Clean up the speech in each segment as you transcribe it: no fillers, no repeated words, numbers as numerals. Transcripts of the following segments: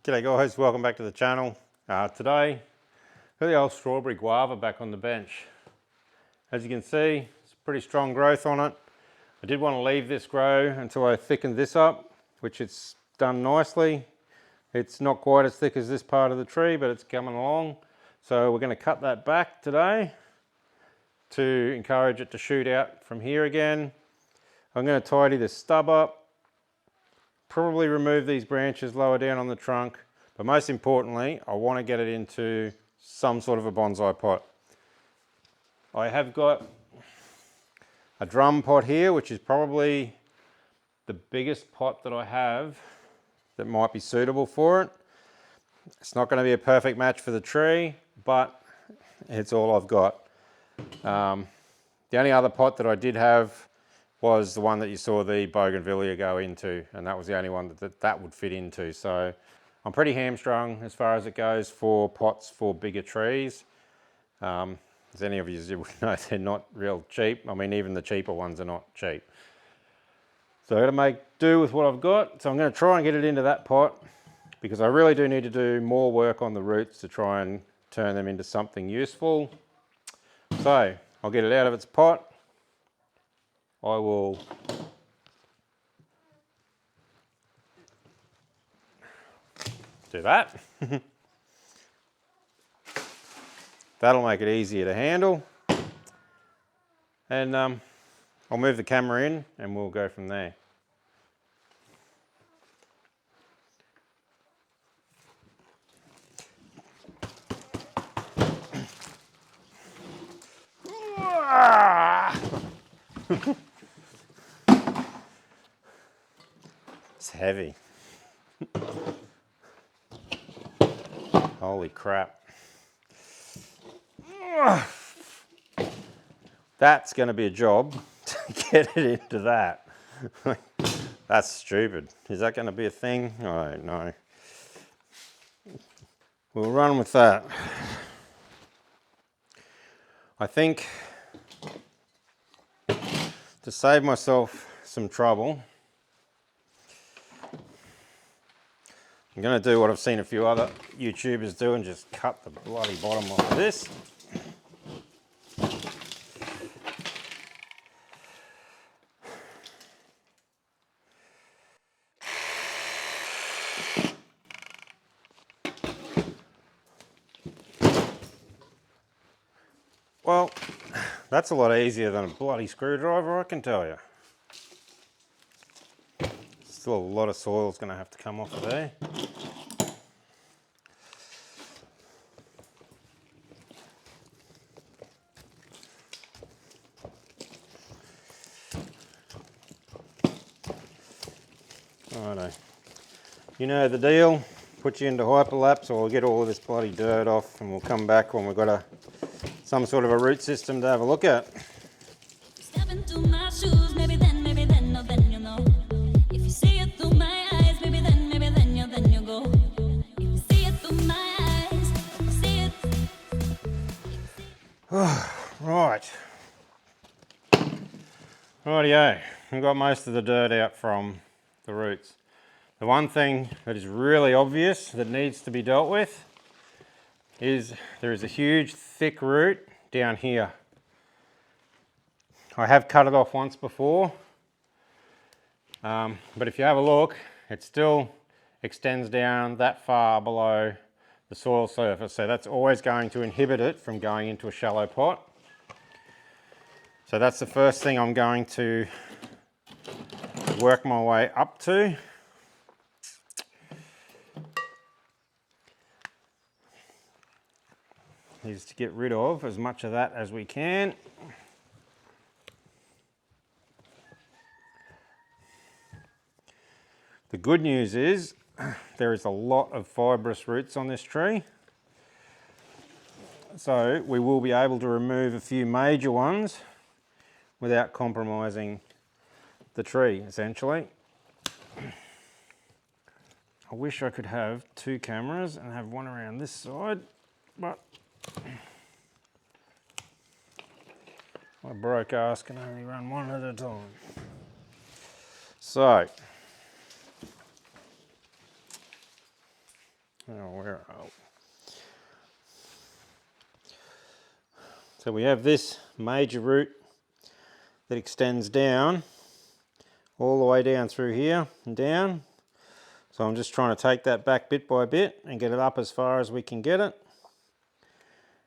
G'day guys, welcome back to the channel. Today, got the old strawberry guava back on the bench. As you can see, it's pretty strong growth on it. I did want to leave this grow until I thickened this up, which it's done nicely. It's not quite as thick as this part of the tree, but it's coming along. So we're going to cut that back today to encourage it to shoot out from here again. I'm going to tidy the stub up. Probably remove these branches lower down on the trunk, but most importantly, I want to get it into some sort of a bonsai pot. I have got a drum pot here, which is probably the biggest pot that I have that might be suitable for it. It's not going to be a perfect match for the tree, but it's all I've got. The only other pot that I did have was the one that you saw the bougainvillea go into, and that was the only one that would fit into. So I'm pretty hamstrung as far as it goes for pots for bigger trees. As any of you would know, they're not real cheap. I mean, even the cheaper ones are not cheap. So I'm going to make do with what I've got. So I'm going to try and get it into that pot because I really do need to do more work on the roots to try and turn them into something useful. So I'll get it out of its pot. I will do that. That'll make it easier to handle. And I'll move the camera in and we'll go from there. It's heavy. Holy crap. That's going to be a job to get it into that. That's stupid. Is that going to be a thing? I don't know. We'll run with that. I think to save myself some trouble, I'm going to do what I've seen a few other YouTubers do and just cut the bloody bottom off of this. Well, that's a lot easier than a bloody screwdriver, I can tell you. Still a lot of soil's going to have to come off of there. Righto. You know the deal. Put you into hyperlapse or we'll get all of this bloody dirt off and we'll come back when we've got some sort of a root system to have a look at. Step into my shoes, maybe then, no, then you know. If you see it through my eyes, maybe then you go. If you see it through my eyes, if you see it. Right. Rightio, I've got most of the dirt out from the roots. The one thing that is really obvious that needs to be dealt with is there is a huge thick root down here. I have cut it off once before, but if you have a look, it still extends down that far below the soil surface, so that's always going to inhibit it from going into a shallow pot. So that's the first thing I'm going to work my way up to. Is to get rid of as much of that as we can. The good news is there is a lot of fibrous roots on this tree, so we will be able to remove a few major ones without compromising the tree, essentially. I wish I could have two cameras and have one around this side, but my broke ass can only run one at a time. So Oh, where are we? So we have this major root that extends down all the way down through here and down. So I'm just trying to take that back bit by bit and get it up as far as we can get it.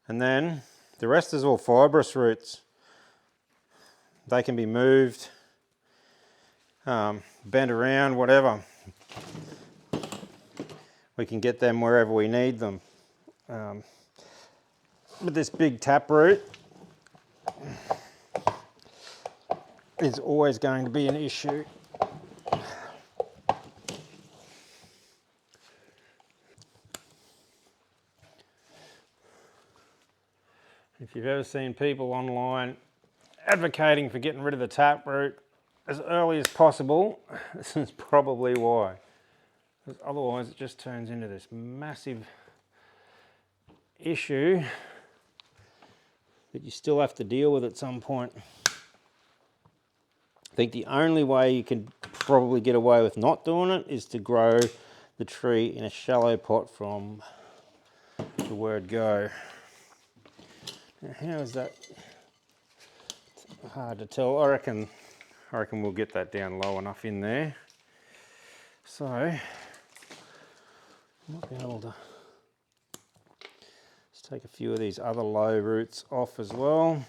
And then the rest is all fibrous roots. They can be moved, bent around, whatever. We can get them wherever we need them. But this big taproot is always going to be an issue. If you've ever seen people online advocating for getting rid of the taproot as early as possible, this is probably why. Because otherwise it just turns into this massive issue that you still have to deal with at some point. I think the only way you can probably get away with not doing it is to grow the tree in a shallow pot from the word go. Now, how is that? It's hard to tell. I reckon we'll get that down low enough in there. So I might be able to just take a few of these other low roots off as well.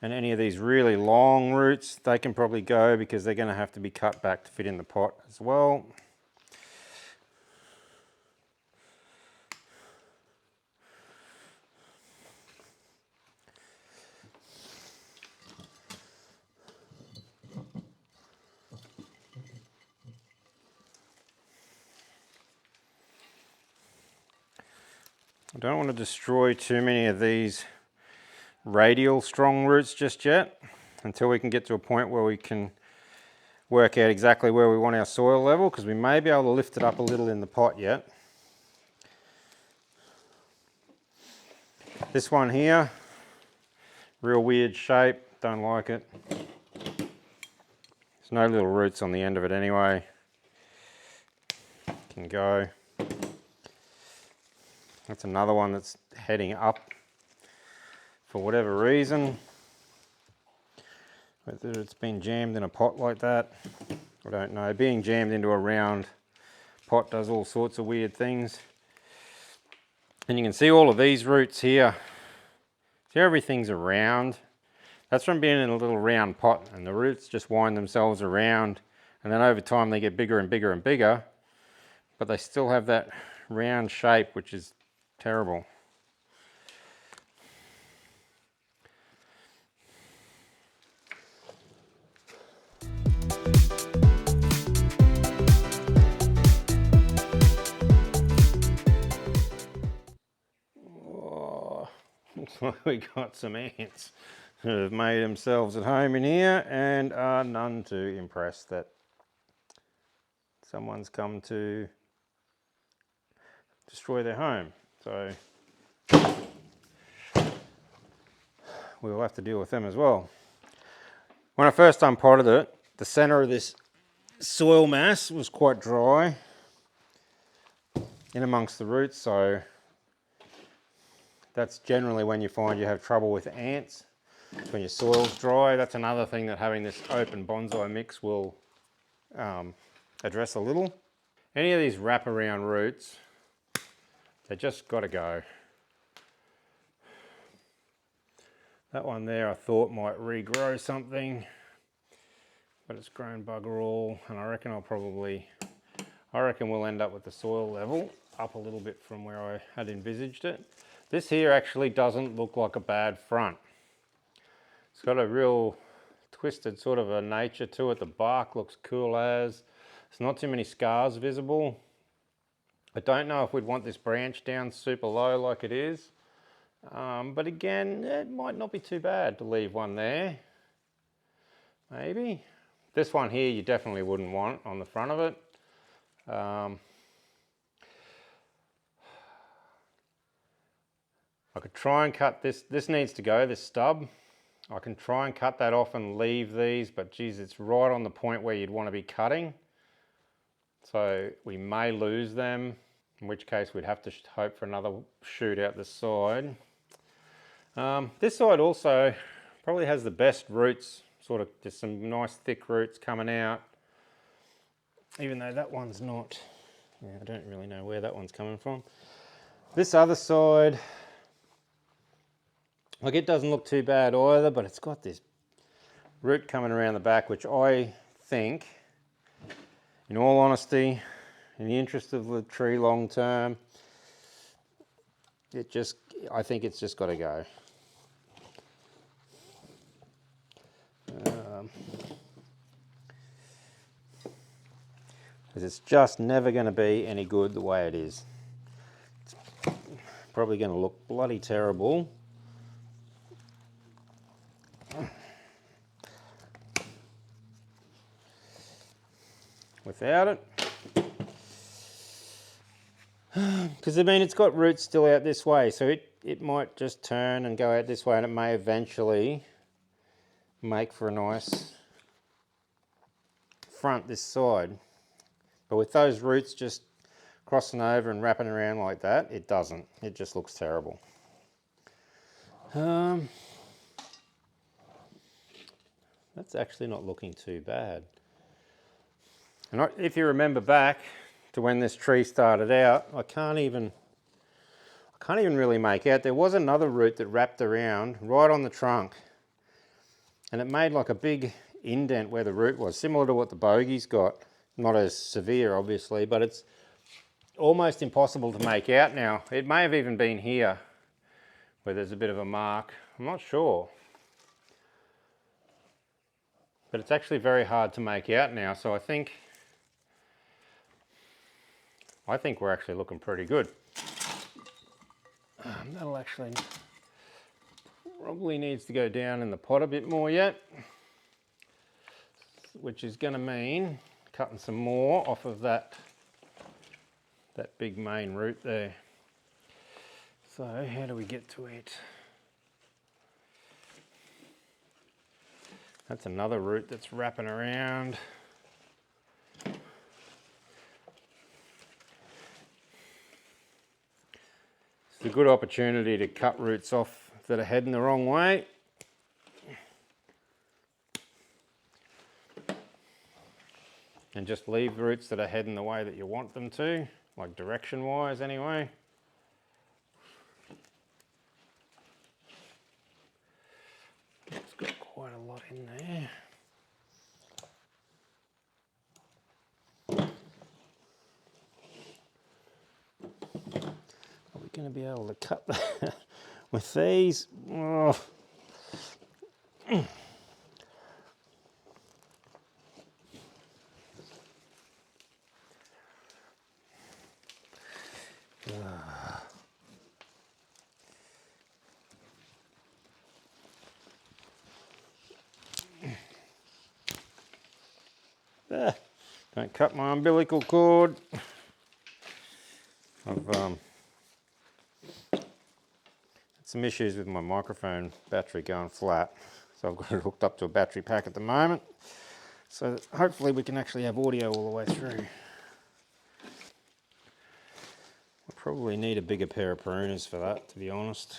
And any of these really long roots, they can probably go because they're going to have to be cut back to fit in the pot as well. I don't want to destroy too many of these radial strong roots just yet, until we can get to a point where we can work out exactly where we want our soil level, because we may be able to lift it up a little in the pot yet. This one here, real weird shape, don't like it. There's no little roots on the end of it anyway. Can go. That's another one that's heading up for whatever reason. Whether it's been jammed in a pot like that, I don't know. Being jammed into a round pot does all sorts of weird things. And you can see all of these roots here. See, everything's around. That's from being in a little round pot, and the roots just wind themselves around, and then over time they get bigger and bigger and bigger, but they still have that round shape, which is terrible. Oh, looks like we got some ants who have made themselves at home in here and are none too impressed that someone's come to destroy their home. So we'll have to deal with them as well. When I first unpotted it, the center of this soil mass was quite dry in amongst the roots, so that's generally when you find you have trouble with ants. When your soil's dry. That's another thing that having this open bonsai mix will address a little. Any of these wraparound roots, they just got to go. That one there I thought might regrow something, but it's grown bugger all, and I reckon we'll end up with the soil level up a little bit from where I had envisaged it. This here actually doesn't look like a bad front. It's got a real twisted sort of a nature to it. The bark looks cool as. There's not too many scars visible. I don't know if we'd want this branch down super low like it is. But again, it might not be too bad to leave one there. Maybe. This one here you definitely wouldn't want on the front of it. I could try and cut this. This needs to go, this stub. I can try and cut that off and leave these, but geez, it's right on the point where you'd want to be cutting. So we may lose them, in which case we'd have to hope for another shoot out this side. This side also probably has the best roots, sort of just some nice thick roots coming out. Even though that one's not, yeah, I don't really know where that one's coming from. This other side, like it doesn't look too bad either, but it's got this root coming around the back, which I think, in all honesty, in the interest of the tree long term, I think it's just got to go. Because it's just never going to be any good the way it is. It's probably going to look bloody terrible. Without it. Because I mean, it's got roots still out this way, so it might just turn and go out this way, and it may eventually make for a nice front this side. But with those roots just crossing over and wrapping around like that, it doesn't. It just looks terrible. That's actually not looking too bad. And if you remember back to when this tree started out, I can't even really make out. There was another root that wrapped around right on the trunk, and it made like a big indent where the root was, similar to what the bogey's got. Not as severe, obviously, but it's almost impossible to make out now. It may have even been here where there's a bit of a mark. I'm not sure. But it's actually very hard to make out now, so I think we're actually looking pretty good. That'll actually probably needs to go down in the pot a bit more yet, which is going to mean cutting some more off of that big main root there. So how do we get to it? That's another root that's wrapping around. It's a good opportunity to cut roots off that are heading the wrong way. And just leave roots that are heading the way that you want them to, like direction wise anyway. It's got quite a lot in there. Are we going to be able to cut that with these? Oh. Don't cut my umbilical cord. I've had some issues with my microphone battery going flat, so I've got it hooked up to a battery pack at the moment, so that hopefully we can actually have audio all the way through. I'll probably need a bigger pair of pruners for that, to be honest.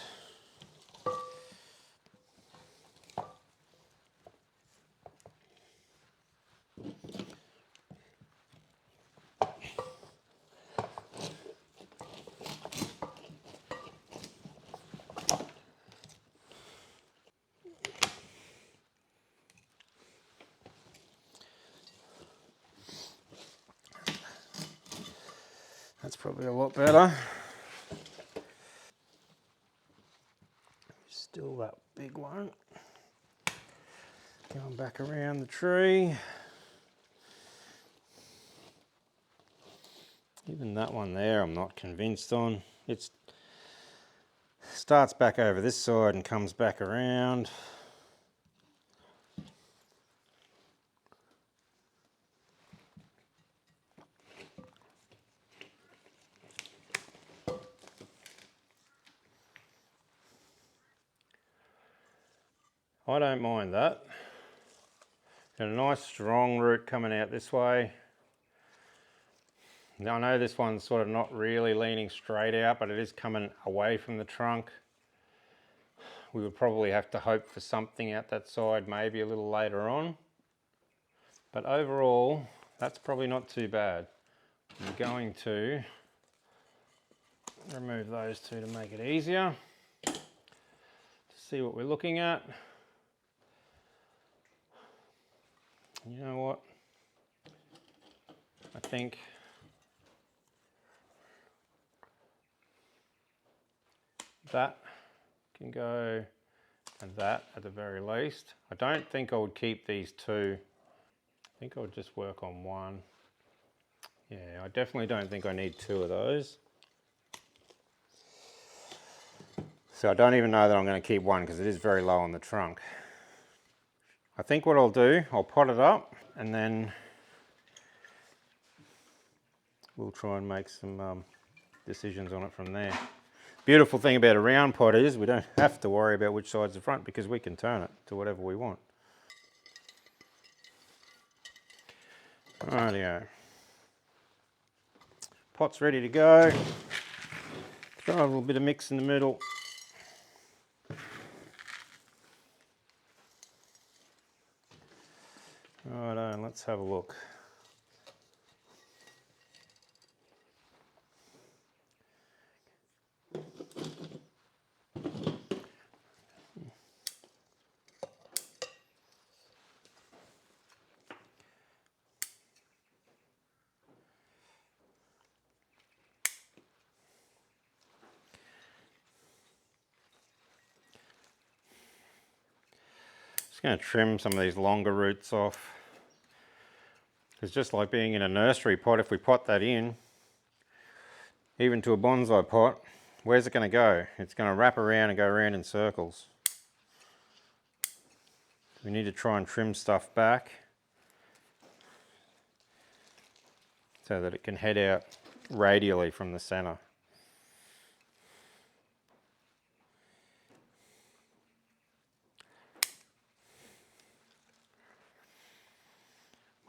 That's probably a lot better. Still that big one. Going back around the tree. Even that one there I'm not convinced on. It starts back over this side and comes back around. I don't mind that. Got a nice strong root coming out this way. Now I know this one's sort of not really leaning straight out, but it is coming away from the trunk. We would probably have to hope for something out that side maybe a little later on. But overall, that's probably not too bad. I'm going to remove those two to make it easier to see what we're looking at. You know what? I think that can go, and that at the very least. I don't think I would keep these two. I think I would just work on one. Yeah, I definitely don't think I need two of those. So I don't even know that I'm going to keep one because it is very low on the trunk. I think what I'll do, I'll pot it up and then we'll try and make some decisions on it from there. Beautiful thing about a round pot is we don't have to worry about which side's the front because we can turn it to whatever we want. Rightio. Pot's ready to go. Throw a little bit of mix in the middle. Righto, let's have a look. Just going to trim some of these longer roots off. It's just like being in a nursery pot. If we pot that in, even to a bonsai pot, where's it going to go? It's going to wrap around and go around in circles. We need to try and trim stuff back so that it can head out radially from the center.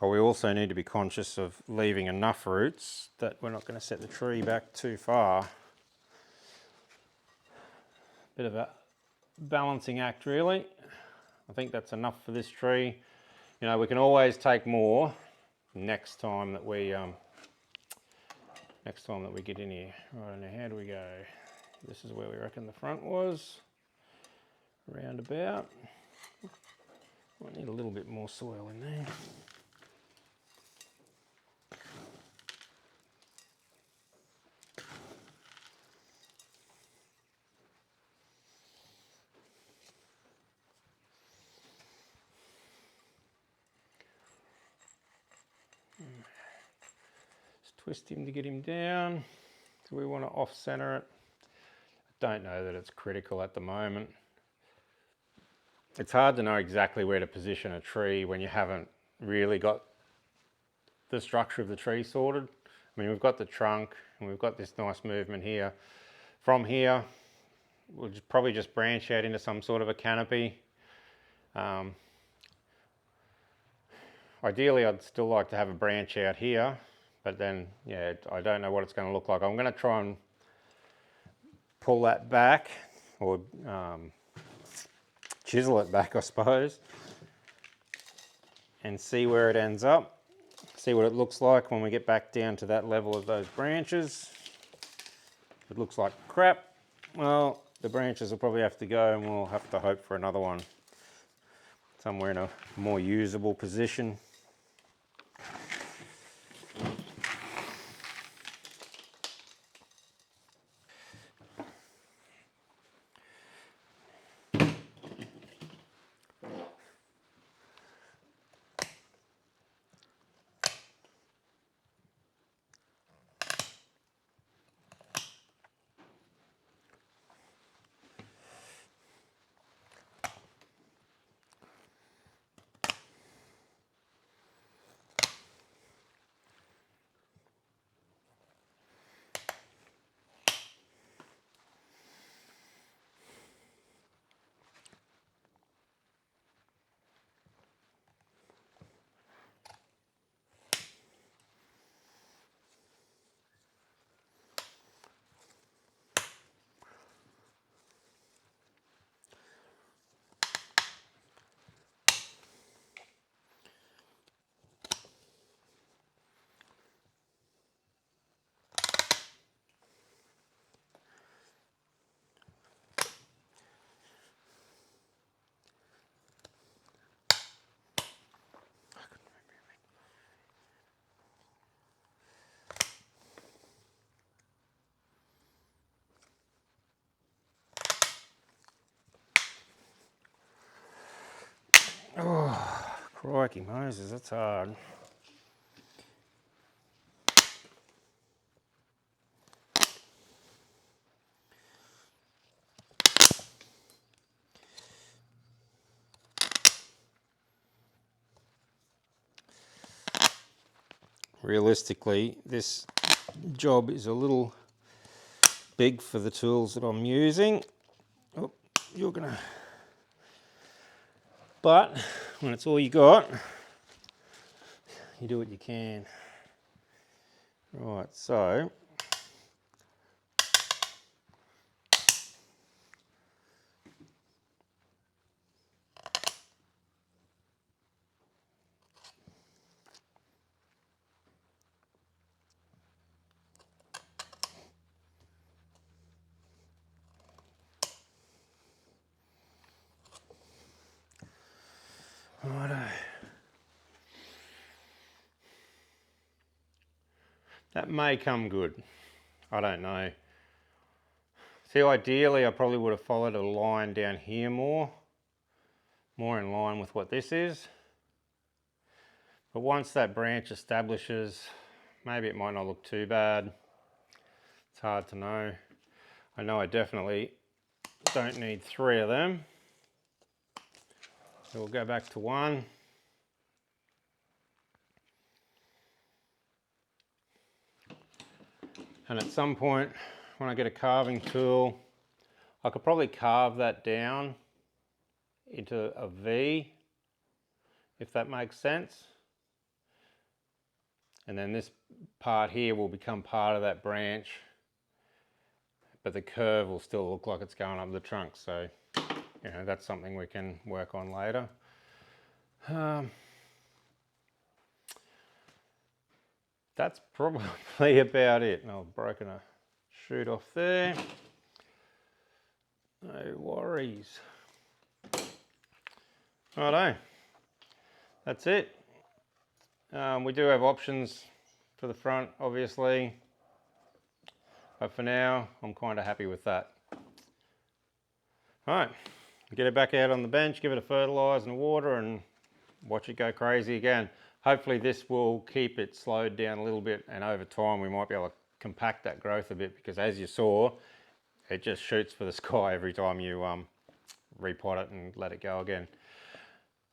But we also need to be conscious of leaving enough roots that we're not going to set the tree back too far. Bit of a balancing act really. I think that's enough for this tree. You know, we can always take more next time that we get in here. Right, now how do we go? This is where we reckon the front was. Round about. Might need a little bit more soil in there. Just twist him to get him down. So we want to off-center it. I don't know that it's critical at the moment. It's hard to know exactly where to position a tree when you haven't really got the structure of the tree sorted. I mean, we've got the trunk and we've got this nice movement here. From here, we'll probably just branch out into some sort of a canopy. Ideally, I'd still like to have a branch out here, but then, yeah, I don't know what it's going to look like. I'm going to try and pull that back, or chisel it back, I suppose, and see where it ends up. See what it looks like when we get back down to that level of those branches. If it looks like crap, well, the branches will probably have to go and we'll have to hope for another one somewhere in a more usable position. Crikey Moses, that's hard. Realistically, this job is a little big for the tools that I'm using. Oh, you're gonna... But when it's all you got, you do what you can. Right, so righto. That may come good. I don't know. See, ideally I probably would have followed a line down here more in line with what this is. But once that branch establishes, maybe it might not look too bad. It's hard to know. I know I definitely don't need 3 of them. So we'll go back to 1. And at some point, when I get a carving tool, I could probably carve that down into a V, if that makes sense. And then this part here will become part of that branch, but the curve will still look like it's going up the trunk. So, you know, that's something we can work on later. That's probably about it. And I've broken a shoot off there. No worries. Righto, that's it. We do have options for the front, obviously, but for now, I'm kind of happy with that. All right, get it back out on the bench, give it a fertilize and water, and watch it go crazy again. Hopefully this will keep it slowed down a little bit, and over time we might be able to compact that growth a bit, because as you saw, it just shoots for the sky every time you repot it and let it go again.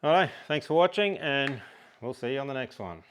All right, thanks for watching, and we'll see you on the next one.